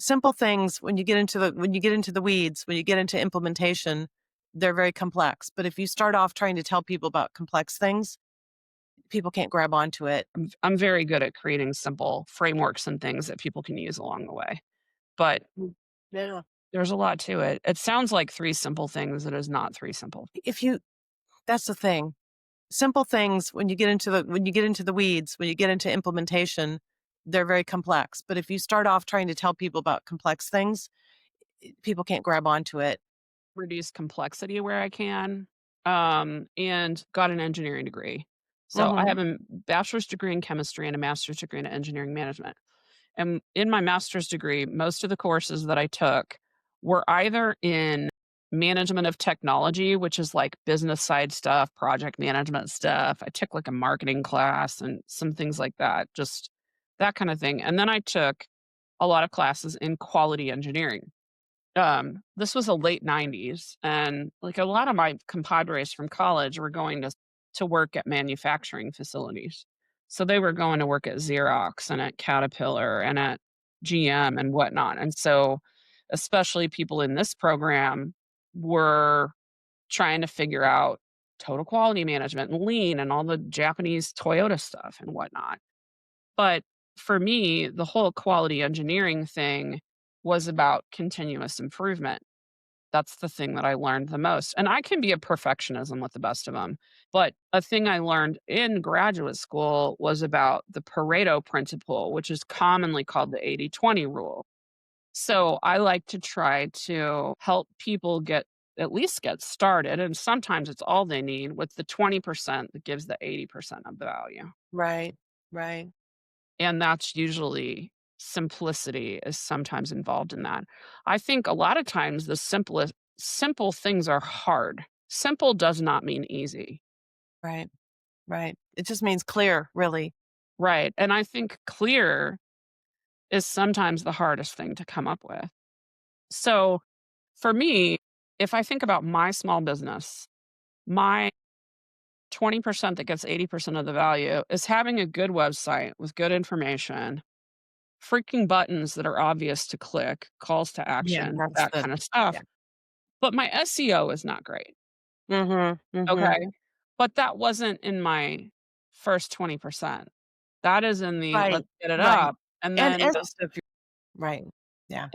Simple things when you get into the weeds, when you get into implementation, they're very complex. But if you start off trying to tell people about complex things, people can't grab onto it. I'm very good at creating simple frameworks and things that people can use along the way, but Mm. Yeah. there's a lot to it. It sounds like 3 simple things, it is not 3 simple. If you That's the thing. Simple things when you get into the weeds, when you get into implementation, they're very complex. But if you start off trying to tell people about complex things, people can't grab onto it. Reduce complexity where I can, and got an engineering degree. So I have Mhm. a bachelor's degree in chemistry and a master's degree in engineering management. And in my master's degree, most of the courses that I took were either in management of technology, which is like business side stuff, project management stuff. I took like a marketing class and some things like that, just that kind of thing. And then I took a lot of classes in quality engineering. This was the late '90s, and, like, a lot of my compadres from college were going to work at manufacturing facilities. So they were going to work at Xerox and at Caterpillar and at GM and whatnot, and so, especially people in this program were trying to figure out total quality management and lean and all the Japanese Toyota stuff and whatnot. But for me, the whole quality engineering thing was about continuous improvement. That's the thing that I learned the most, and I can be a perfectionism with the best of them. But a thing I learned in graduate school was about the Pareto principle, which is commonly called the 80-20 rule. So, I like to try to help people at least get started, and sometimes it's all they need with the 20% that gives the 80% of the value. Right. Right. And that's usually simplicity is sometimes involved in that. I think a lot of times the simple things are hard. Simple does not mean easy. Right. Right. It just means clear, really. Right. And I think clear is sometimes the hardest thing to come up with. So for me, if I think about my small business, my 20% that gets 80% of the value is having a good website with good information, freaking buttons that are obvious to click, calls to Yeah, action, that's that the kind of yeah. stuff. But my SEO is not great, Mhm. Mhm. okay? But that wasn't in my first 20%. That is in the Right. let's get it Right. up, and And then as of right. Yeah.